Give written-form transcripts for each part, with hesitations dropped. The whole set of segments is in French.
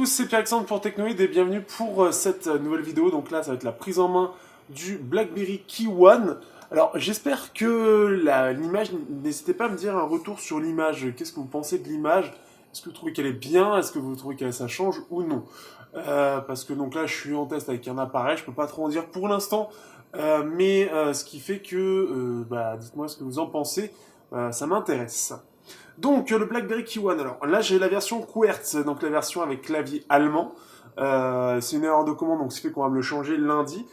tous, c'est Pierre-Alexandre pour Technoid et bienvenue pour cette nouvelle vidéo. Donc là, ça va être la prise en main du BlackBerry Key One. Alors, j'espère que l'image, n'hésitez pas à me dire un retour sur l'image. Qu'est-ce que vous pensez de l'image? Est-ce que vous trouvez qu'elle est bien? Est-ce que vous trouvez que ça change ou non? Parce que donc là, je suis en test avec un appareil, je peux pas trop en dire pour l'instant. Mais ce qui fait que, dites-moi ce que vous en pensez, ça m'intéresse. Donc, le BlackBerry Key One. Alors là, j'ai la version Quartz, donc la version avec clavier allemand. C'est une erreur de commande, donc ce qui fait qu'on va me le changer lundi.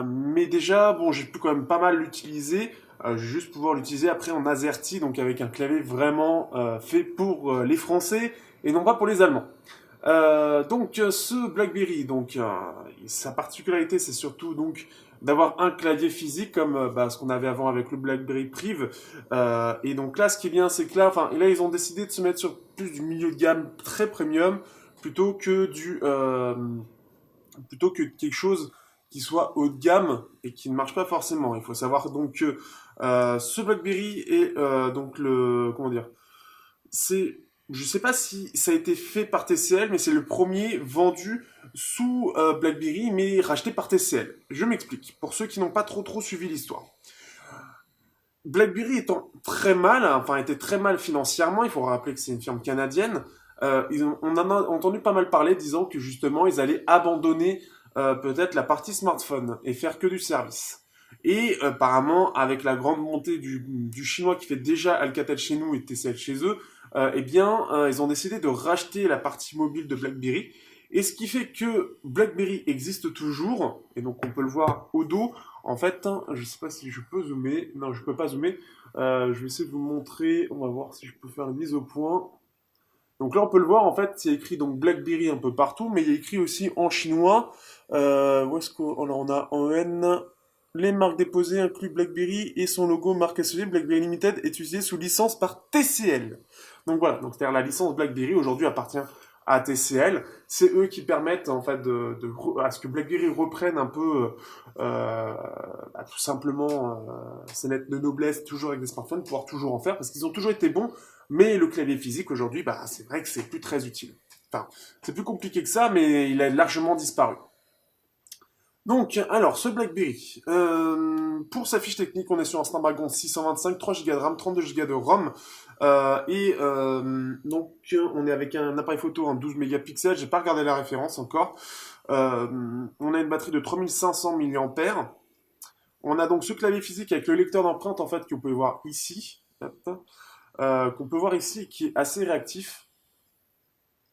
Mais déjà, bon, j'ai pu quand même pas mal l'utiliser. Je vais juste pouvoir l'utiliser après en AZERTY, donc avec un clavier vraiment fait pour les Français et non pas pour les Allemands. Ce BlackBerry, sa particularité, c'est surtout donc d'avoir un clavier physique comme ce qu'on avait avant avec le BlackBerry Priv. Et donc là, ce qui est bien, c'est que là, ils ont décidé de se mettre sur plus du milieu de gamme très premium plutôt que plutôt que quelque chose qui soit haut de gamme et qui ne marche pas forcément. Il faut savoir donc que ce BlackBerry est comment dire, c'est, je sais pas si ça a été fait par TCL, mais c'est le premier vendu sous BlackBerry, mais racheté par TCL. Je m'explique, pour ceux qui n'ont pas trop suivi l'histoire. BlackBerry étant très mal, enfin était très mal financièrement, il faut rappeler que c'est une firme canadienne, on en a entendu pas mal parler disant que justement ils allaient abandonner peut-être la partie smartphone et faire que du service. Et apparemment, avec la grande montée du chinois qui fait déjà Alcatel chez nous et TCL chez eux, ils ont décidé de racheter la partie mobile de BlackBerry. Et ce qui fait que BlackBerry existe toujours, et donc on peut le voir au dos. En fait, je sais pas si je peux zoomer. Non, je peux pas zoomer. Je vais essayer de vous montrer. On va voir si je peux faire une mise au point. Donc là, on peut le voir, en fait, c'est écrit donc BlackBerry un peu partout, mais il y a écrit aussi en chinois. Où est-ce qu'on on a en N? Les marques déposées incluent BlackBerry et son logo marque associée BlackBerry Limited est utilisé sous licence par TCL. Donc voilà, donc c'est-à-dire la licence BlackBerry aujourd'hui appartient à TCL. C'est eux qui permettent en fait à ce que BlackBerry reprenne un peu tout simplement ses lettres de noblesse toujours avec des smartphones, pouvoir toujours en faire parce qu'ils ont toujours été bons, mais le clavier physique aujourd'hui, c'est vrai que c'est plus très utile. Enfin, c'est plus compliqué que ça, mais il a largement disparu. Donc, alors, ce BlackBerry, pour sa fiche technique, on est sur un Snapdragon 625, 3 Go de RAM, 32 Go de ROM, on est avec un appareil photo en 12 mégapixels, j'ai pas regardé la référence encore. On a une batterie de 3500 mAh. On a donc ce clavier physique avec le lecteur d'empreintes, en fait, que vous pouvez voir ici, qu'on peut voir ici, qui est assez réactif,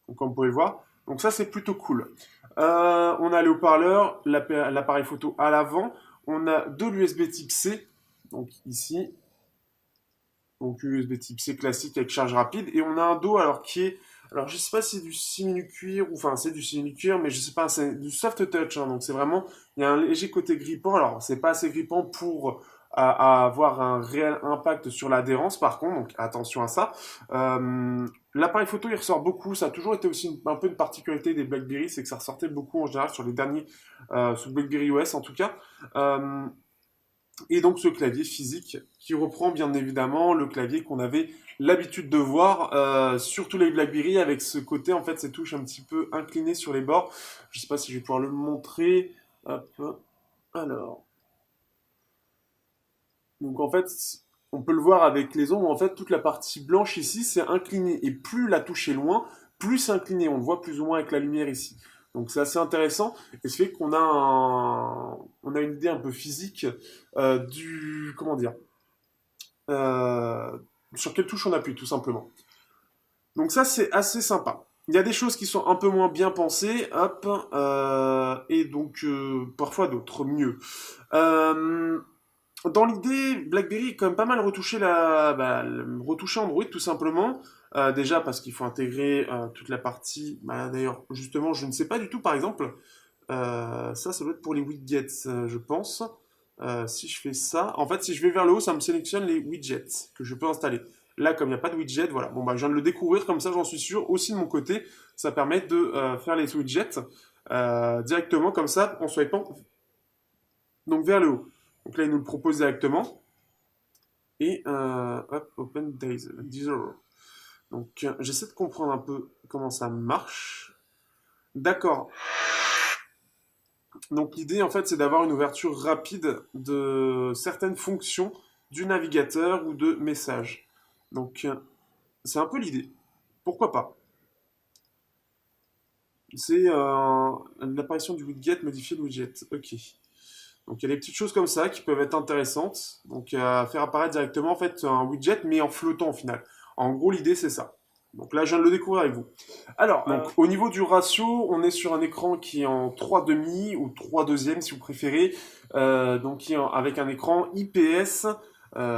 donc, comme vous pouvez le voir. Donc ça, c'est plutôt cool. On a les haut-parleurs, l'appareil photo à l'avant. On a de l'USB type C, donc ici. Donc USB type C classique avec charge rapide. Et on a un dos alors qui est... Alors je sais pas si c'est du simili-cuir, ou enfin c'est du simili-cuir, mais je sais pas, c'est du soft touch. Donc c'est vraiment... Il y a un léger côté grippant. Alors c'est pas assez grippant pour à avoir un réel impact sur l'adhérence par contre, donc attention à ça. L'appareil photo il ressort beaucoup, ça a toujours été aussi un peu une particularité des BlackBerry, c'est que ça ressortait beaucoup en général sur les derniers, sous BlackBerry OS en tout cas. Et donc ce clavier physique qui reprend bien évidemment le clavier qu'on avait l'habitude de voir sur tous les BlackBerry avec ce côté en fait ces touches un petit peu inclinées sur les bords. Je sais pas si je vais pouvoir le montrer. Hop. Alors. Donc en fait, on peut le voir avec les ombres, en fait toute la partie blanche ici c'est incliné et plus la touche est loin, plus c'est incliné. On le voit plus ou moins avec la lumière ici. Donc c'est assez intéressant et ce fait qu'on a on a une idée un peu physique du comment dire euh, sur quelle touche on appuie tout simplement. Donc ça c'est assez sympa. Il y a des choses qui sont un peu moins bien pensées, hop, et donc parfois d'autres mieux. Euh, Dans l'idée, BlackBerry est quand même pas mal retouché Android tout simplement. Déjà parce qu'il faut intégrer toute la partie. D'ailleurs, justement, je ne sais pas du tout. Par exemple, ça doit être pour les widgets, je pense. Si je fais ça, en fait, si je vais vers le haut, ça me sélectionne les widgets que je peux installer. Là, comme il n'y a pas de widget, voilà. Bon, je viens de le découvrir comme ça, j'en suis sûr. Aussi de mon côté, ça permet de faire les widgets directement comme ça en swipant donc vers le haut. Donc là, il nous le propose directement. Et hop, Open Deezer. Donc j'essaie de comprendre un peu comment ça marche. D'accord. Donc l'idée en fait c'est d'avoir une ouverture rapide de certaines fonctions du navigateur ou de messages. Donc c'est un peu l'idée. Pourquoi pas? C'est l'apparition du widget, modifier le widget. Ok. Donc il y a des petites choses comme ça qui peuvent être intéressantes. Donc faire apparaître directement en fait un widget mais en flottant au final. En gros l'idée c'est ça. Donc là je viens de le découvrir avec vous. Alors donc au niveau du ratio, on est sur un écran qui est en 3,5 ou 3 deuxièmes si vous préférez. Donc avec un écran IPS.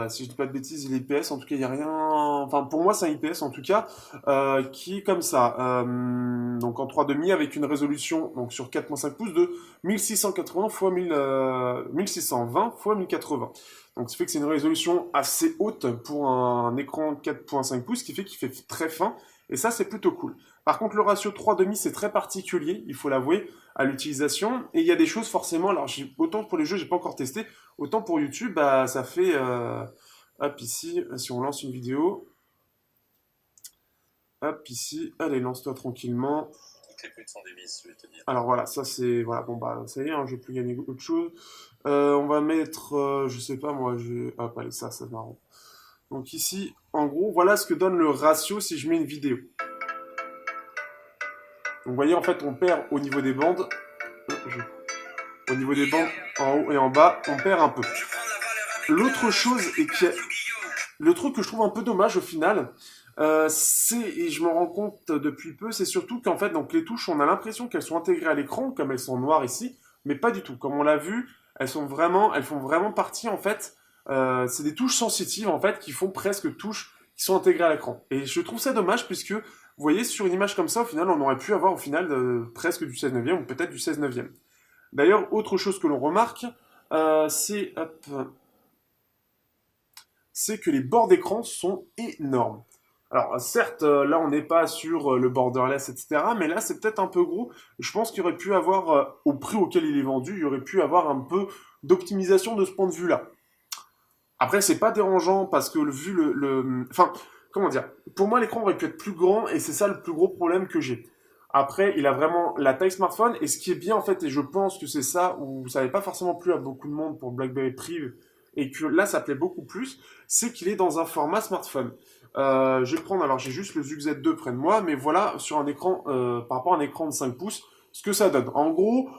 Si je dis pas de bêtises, il est IPS. En tout cas, il n'y a rien. Enfin, pour moi, c'est un IPS en tout cas qui est comme ça. Donc en 3,5 avec une résolution donc sur 4,5 pouces de 1680 x 1620 x 1080. Donc, ce qui fait que c'est une résolution assez haute pour un écran 4,5 pouces, ce qui fait qu'il fait très fin. Et ça, c'est plutôt cool. Par contre, le ratio 3,5, c'est très particulier, il faut l'avouer, à l'utilisation. Et il y a des choses forcément, alors autant pour les jeux, j'ai pas encore testé, autant pour YouTube, bah, ça fait... hop, ici, si on lance une vidéo, hop, ici, allez, lance-toi tranquillement. Toutes les putes sont des vices, je vais te dire. Alors voilà, ça c'est... Voilà, bon bah, ça y est, hein, je vais plus gagner autre chose. On va mettre, je sais pas moi, hop, allez, ça c'est marrant. Donc ici, en gros, voilà ce que donne le ratio si je mets une vidéo. Donc vous voyez, en fait, on perd au niveau des bandes. Au niveau des bandes, en haut et en bas, on perd un peu. L'autre chose, et que le truc que je trouve un peu dommage au final, et je me rends compte depuis peu, c'est surtout qu'en fait, donc les touches, on a l'impression qu'elles sont intégrées à l'écran, comme elles sont noires ici, mais pas du tout. Comme on l'a vu, elles font vraiment partie en fait. C'est des touches sensitives en fait qui font presque touches qui sont intégrées à l'écran. Et je trouve ça dommage puisque vous voyez sur une image comme ça, au final, on aurait pu avoir au final presque du 16 neuvième ou peut-être du 16 neuvième. D'ailleurs, autre chose que l'on remarque, c'est que les bords d'écran sont énormes. Alors certes, là on n'est pas sur le borderless, etc. Mais là c'est peut-être un peu gros. Je pense qu'il y aurait pu avoir, au prix auquel il est vendu, il y aurait pu avoir un peu d'optimisation de ce point de vue-là. Après c'est pas dérangeant parce que enfin, comment dire, pour moi l'écran aurait pu être plus grand et c'est ça le plus gros problème que j'ai. Après, il a vraiment la taille smartphone et ce qui est bien en fait, et je pense que c'est ça où ça n'avait pas forcément plu à beaucoup de monde pour BlackBerry Prive et que là ça plaît beaucoup plus, c'est qu'il est dans un format smartphone. Je vais prendre, alors j'ai juste le Zug Z2 près de moi, mais voilà sur un écran, par rapport à un écran de 5 pouces, ce que ça donne. En gros,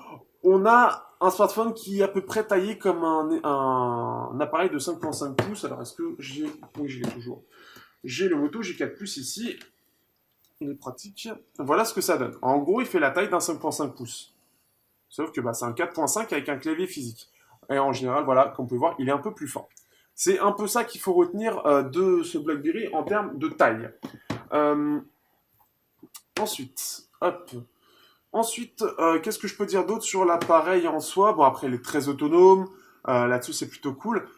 on a un smartphone qui est à peu près taillé comme un appareil de 5,5 pouces. Alors est-ce que j'ai... Oui, je l'ai toujours. J'ai le Moto G4 Plus ici. Il est pratique. Voilà ce que ça donne. En gros, il fait la taille d'un 5,5 pouces. Sauf que bah, c'est un 4,5 avec un clavier physique. Et en général, voilà, comme vous pouvez voir, il est un peu plus fort. C'est un peu ça qu'il faut retenir de ce BlackBerry en termes de taille. Euh, ensuite, hop. Ensuite, qu'est-ce que je peux dire d'autre sur l'appareil en soi? Bon, après, il est très autonome. Là-dessus, c'est plutôt cool.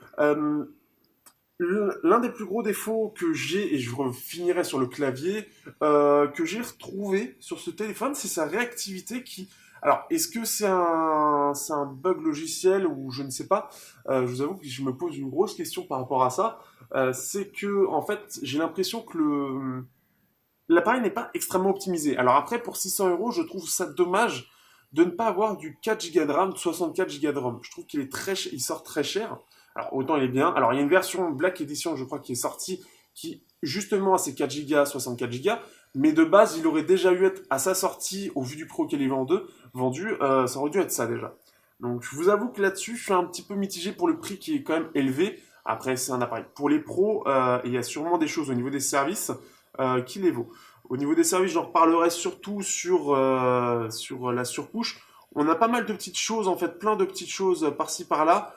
L'un des plus gros défauts que j'ai, et je finirai sur le clavier, que j'ai retrouvé sur ce téléphone, c'est sa réactivité qui... Alors, est-ce que c'est un bug logiciel ou je ne sais pas. Je vous avoue que je me pose une grosse question par rapport à ça. C'est que, en fait, j'ai l'impression que l'appareil n'est pas extrêmement optimisé. Alors après, pour 600 euros, je trouve ça dommage de ne pas avoir du 4 Go de RAM, 64 Go de RAM. Je trouve qu'il est il sort très cher. Alors autant il est bien. Alors il y a une version Black Edition, je crois, qui est sortie, qui justement a ses 4 Go, 64 Go. Mais de base, il aurait déjà eu être à sa sortie, au vu du prix auquel il est vendu, ça aurait dû être ça déjà. Donc je vous avoue que là-dessus, je suis un petit peu mitigé pour le prix qui est quand même élevé. Après, c'est un appareil. Pour les pros, il y a sûrement des choses au niveau des services qui les vaut. Au niveau des services, j'en reparlerai surtout sur la surcouche. On a pas mal de petites choses, en fait, plein de petites choses par-ci par-là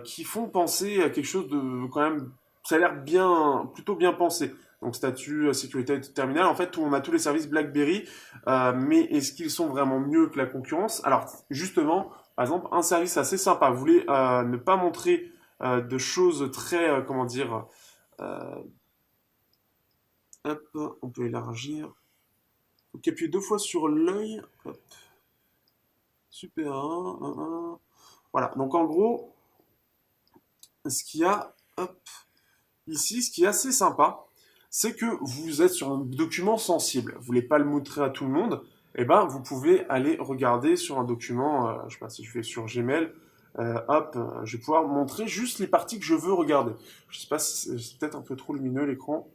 qui font penser à quelque chose de quand même, ça a l'air bien, plutôt bien pensé. Donc statut, sécurité terminale, en fait, on a tous les services BlackBerry, mais est-ce qu'ils sont vraiment mieux que la concurrence? Alors justement, par exemple, un service assez sympa, vous voulez ne pas montrer de choses très, comment dire, euh, hop, on peut élargir. Faut appuyer deux fois sur l'œil. Hop. Super 1. Voilà, donc en gros, ce qu'il y a, hop, ici, ce qui est assez sympa, c'est que vous êtes sur un document sensible. Vous voulez pas le montrer à tout le monde. et ben vous pouvez aller regarder sur un document, je sais pas si je vais sur Gmail, hop, je vais pouvoir montrer juste les parties que je veux regarder. Je sais pas si c'est peut-être un peu trop lumineux l'écran.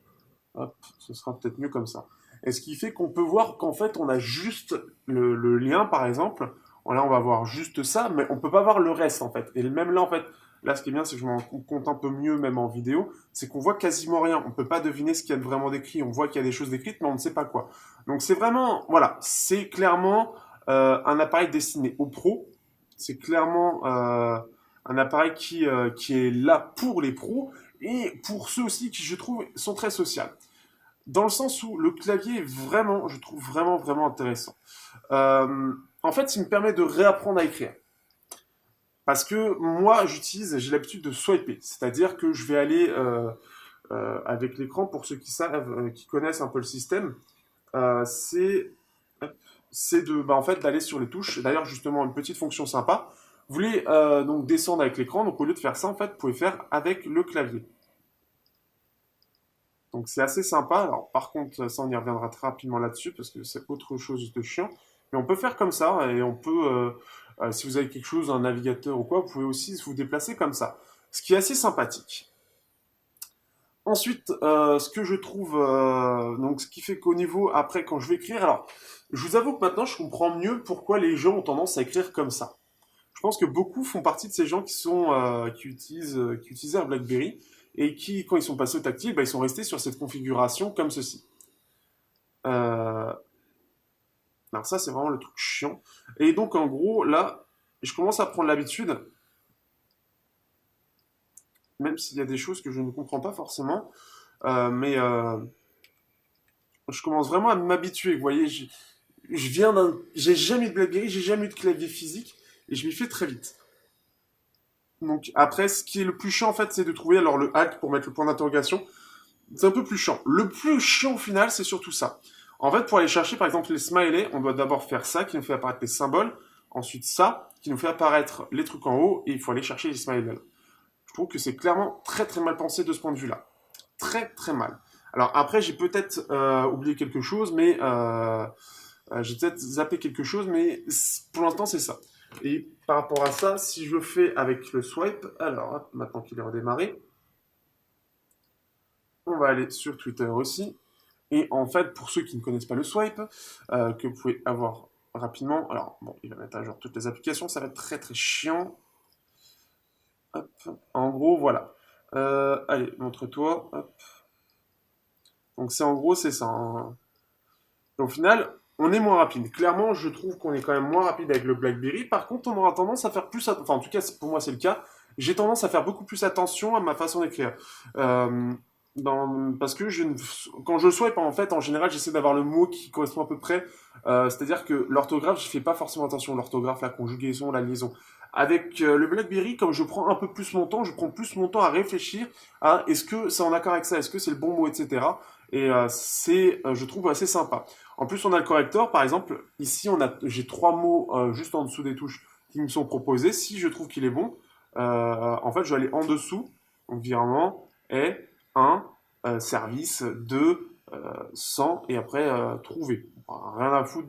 Hop, ce sera peut-être mieux comme ça. Et ce qui fait qu'on peut voir qu'en fait, on a juste le lien, par exemple. Là, on va voir juste ça, mais on peut pas voir le reste, en fait. Et même là, en fait, là, ce qui est bien, c'est que je m'en rends compte un peu mieux, même en vidéo, c'est qu'on voit quasiment rien. On peut pas deviner ce qu'il y a vraiment décrit. On voit qu'il y a des choses décrites, mais on ne sait pas quoi. Donc, c'est vraiment, voilà, c'est clairement un appareil destiné aux pros. C'est clairement un appareil qui est là pour les pros et pour ceux aussi qui, je trouve, sont très sociaux. Dans le sens où le clavier est vraiment, je trouve vraiment intéressant. En fait, il me permet de réapprendre à écrire. Parce que moi, j'ai l'habitude de swiper. C'est-à-dire que je vais aller avec l'écran, pour ceux qui savent, qui connaissent un peu le système, euh, c'est en fait, d'aller sur les touches. D'ailleurs, justement, une petite fonction sympa. Vous voulez donc descendre avec l'écran, donc au lieu de faire ça, en fait, vous pouvez faire avec le clavier. Donc c'est assez sympa. Alors par contre, ça on y reviendra très rapidement là-dessus parce que c'est autre chose de chiant. Mais on peut faire comme ça et on peut, si vous avez quelque chose, un navigateur ou quoi, vous pouvez aussi vous déplacer comme ça. Ce qui est assez sympathique. Ensuite, ce que je trouve, donc ce qui fait qu'au niveau, après quand je vais écrire, alors je vous avoue que maintenant je comprends mieux pourquoi les gens ont tendance à écrire comme ça. Je pense que beaucoup font partie de ces gens qui utilisaient un BlackBerry et qui, quand ils sont passés au tactile, bah, ils sont restés sur cette configuration comme ceci. Euh, alors ça, c'est vraiment le truc chiant. Et donc, en gros, là, je commence à prendre l'habitude, même s'il y a des choses que je ne comprends pas forcément, mais je commence vraiment à m'habituer. Vous voyez, j'ai jamais eu de BlackBerry, j'ai jamais eu de clavier physique, et je m'y fais très vite. Donc après, ce qui est le plus chiant en fait, c'est de trouver alors le hack pour mettre le point d'interrogation. C'est un peu plus chiant. Le plus chiant au final, c'est surtout ça. En fait, pour aller chercher par exemple les smileys, on doit d'abord faire ça qui nous fait apparaître les symboles, ensuite ça qui nous fait apparaître les trucs en haut, et il faut aller chercher les smileys. Je trouve que c'est clairement très mal pensé de ce point de vue-là. Très mal. Alors après, j'ai peut-être oublié quelque chose, mais j'ai peut-être zappé quelque chose, mais pour l'instant, c'est ça. Et par rapport à ça, si je le fais avec le swipe, alors hop, maintenant qu'il est redémarré, on va aller sur Twitter aussi. Et en fait, pour ceux qui ne connaissent pas le swipe, que vous pouvez avoir rapidement, alors bon, il va mettre à jour toutes les applications, ça va être très chiant. Hop. En gros, voilà. Allez, montre-toi. Hop. Donc c'est en gros, c'est ça, hein. Au final, on est moins rapide. Clairement, je trouve qu'on est quand même moins rapide avec le BlackBerry. Par contre, on aura tendance à faire plus, enfin en tout cas pour moi c'est le cas. J'ai tendance à faire beaucoup plus attention à ma façon d'écrire. Euh, parce que quand je swipe, en fait, en général, j'essaie d'avoir le mot qui correspond à peu près. C'est-à-dire que l'orthographe, je fais pas forcément attention. L'orthographe, la conjugaison, la liaison. Avec le BlackBerry, comme je prends un peu plus mon temps, je prends plus mon temps à réfléchir à est-ce que c'est en accord avec ça, est-ce que c'est le bon mot, etc. Et je trouve, assez sympa. En plus, on a le correcteur, par exemple, ici, j'ai trois mots juste en dessous des touches qui me sont proposés. Si je trouve qu'il est bon, en fait, je vais aller en dessous, donc virement, est, un, service, deux, 100, et après, trouver. Enfin, rien à foutre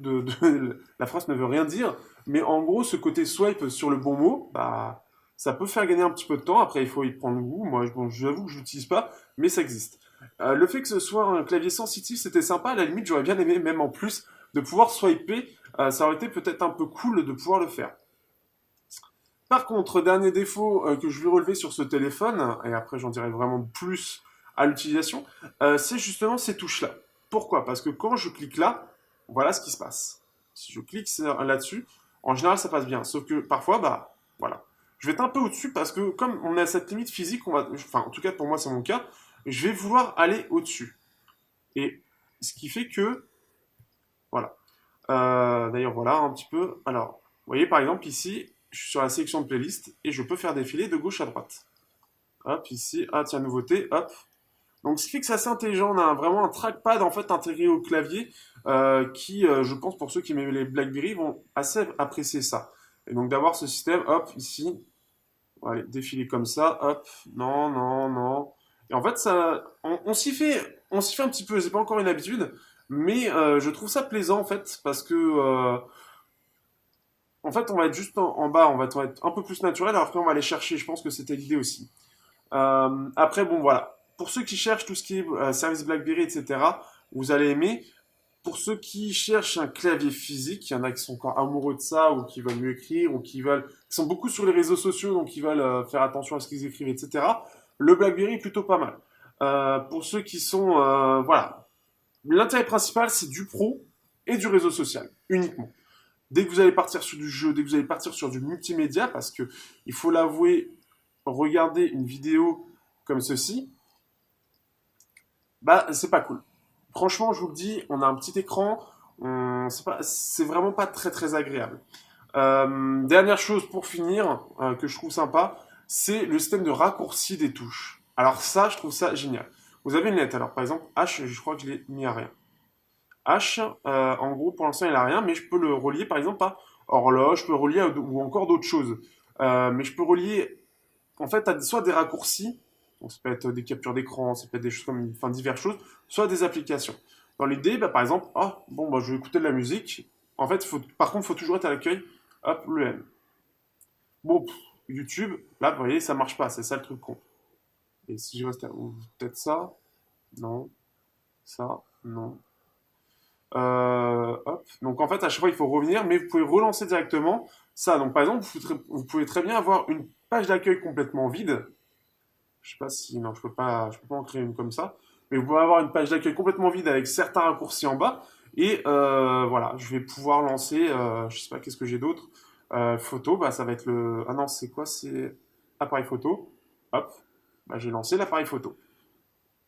la phrase ne veut rien dire, mais en gros, ce côté swipe sur le bon mot, bah, ça peut faire gagner un petit peu de temps. Après, il faut y prendre goût. Moi, bon, j'avoue que je l'utilise pas, mais ça existe. Le fait que ce soit un clavier sensitif, c'était sympa. À la limite, j'aurais bien aimé, même en plus, de pouvoir swiper. Ça aurait été peut-être un peu cool de pouvoir le faire. Par contre, dernier défaut que je vais relever sur ce téléphone, et après j'en dirai vraiment plus à l'utilisation, c'est justement ces touches-là. Pourquoi? Parce que quand je clique là, voilà ce qui se passe. Si je clique là-dessus, en général ça passe bien. Sauf que parfois, bah voilà. Je vais être un peu au-dessus parce que comme on a cette limite physique, enfin en tout cas pour moi c'est mon cas, je vais vouloir aller au-dessus. Et ce qui fait que, voilà. D'ailleurs, voilà un petit peu. Alors, vous voyez par exemple ici, je suis sur la sélection de playlist et je peux faire défiler de gauche à droite. Hop, ici, ah tiens, nouveauté, hop. Donc, ce qui fait que c'est assez intelligent. On a vraiment un trackpad en fait intégré au clavier qui, je pense, pour ceux qui aiment les BlackBerry, vont assez apprécier ça. Et donc, d'avoir ce système, hop, ici, allez, défiler comme ça, hop, non. Et en fait, on s'y fait un petit peu, c'est pas encore une habitude, Mais je trouve ça plaisant en fait, parce que en fait, on va être juste en bas, on va être un peu plus naturel, alors qu'on va aller chercher. Je pense que c'était l'idée aussi. Après, bon, voilà. Pour ceux qui cherchent tout ce qui est service BlackBerry, etc., vous allez aimer. Pour ceux qui cherchent un clavier physique, il y en a qui sont encore amoureux de ça, ou qui veulent mieux écrire, ou qui sont beaucoup sur les réseaux sociaux, donc qui veulent faire attention à ce qu'ils écrivent, etc., le BlackBerry est plutôt pas mal. Pour ceux qui sont... voilà. L'intérêt principal, c'est du pro et du réseau social, uniquement. Dès que vous allez partir sur du jeu, dès que vous allez partir sur du multimédia, parce que, il faut l'avouer, regarder une vidéo comme ceci, bah, c'est pas cool. Franchement, je vous le dis, on a un petit écran, c'est vraiment pas très très agréable. Dernière chose pour finir, que je trouve sympa, c'est le système de raccourci des touches. Alors ça, je trouve ça génial. Vous avez une lettre, alors par exemple, H, je crois que je l'ai mis à rien. H, en gros, pour l'instant, il a rien, mais je peux le relier par exemple à horloge, je peux le relier ou encore d'autres choses. Mais je peux relier en fait à soit des raccourcis, donc ça peut être des captures d'écran, ça peut être des choses comme, enfin diverses choses, soit des applications. Dans l'idée, bah, par exemple, ah bon bah je vais écouter de la musique. En fait, par contre, il faut toujours être à l'accueil. Hop, le M. Bon, YouTube, là, vous voyez, ça marche pas, c'est ça le truc con. Et si je reste à... ou peut-être ça, non, ça, non. Hop. Donc en fait, à chaque fois, il faut revenir, mais vous pouvez relancer directement ça. Donc par exemple, vous pouvez très bien avoir une page d'accueil complètement vide. Je sais pas si, non, je peux pas en créer une comme ça. Mais vous pouvez avoir une page d'accueil complètement vide avec certains raccourcis en bas. Et voilà, je vais pouvoir lancer, je sais pas, qu'est-ce que j'ai d'autre. Photo, bah ça va être le... Ah non, c'est quoi? C'est appareil photo. Hop, bah, j'ai lancé l'appareil photo.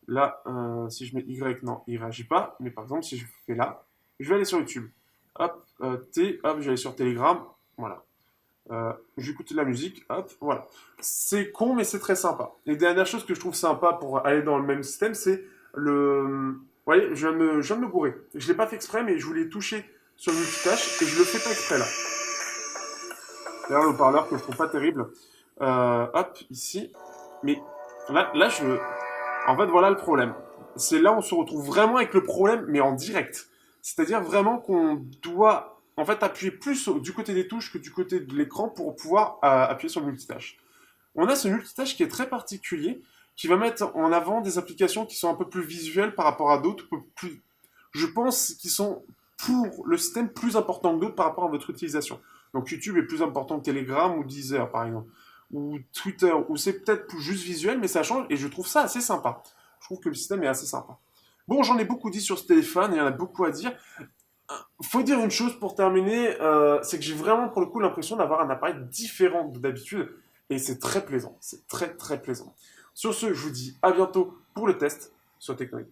Là, si je mets Y, non, il réagit pas. Mais par exemple, si je fais là, je vais aller sur YouTube. Hop, T, hop, je vais aller sur Telegram. Voilà. J'écoute de la musique, hop, voilà. C'est con, mais c'est très sympa. Et dernière chose que je trouve sympa pour aller dans le même système, c'est le... Vous voyez, je viens de me gourer. Je l'ai pas fait exprès, mais je voulais toucher sur le multitâche et je le fais pas exprès là. D'ailleurs, le haut-parleur que je trouve pas terrible. Hop, ici. Mais là, en fait, voilà le problème. C'est là où on se retrouve vraiment avec le problème, mais en direct. C'est-à-dire vraiment qu'on doit en fait appuyer plus du côté des touches que du côté de l'écran pour pouvoir appuyer sur le multitâche. On a ce multitâche qui est très particulier, qui va mettre en avant des applications qui sont un peu plus visuelles par rapport à d'autres, plus, je pense, qui sont pour le système plus important que d'autres par rapport à votre utilisation. Donc YouTube est plus important que Telegram ou Deezer par exemple, ou Twitter, où c'est peut-être juste visuel, mais ça change et je trouve ça assez sympa. Je trouve que le système est assez sympa. Bon, j'en ai beaucoup dit sur ce téléphone, il y en a beaucoup à dire. Faut dire une chose pour terminer, c'est que j'ai vraiment pour le coup l'impression d'avoir un appareil différent de d'habitude et c'est très plaisant, c'est très très plaisant. Sur ce, je vous dis à bientôt pour le test sur Technoïd.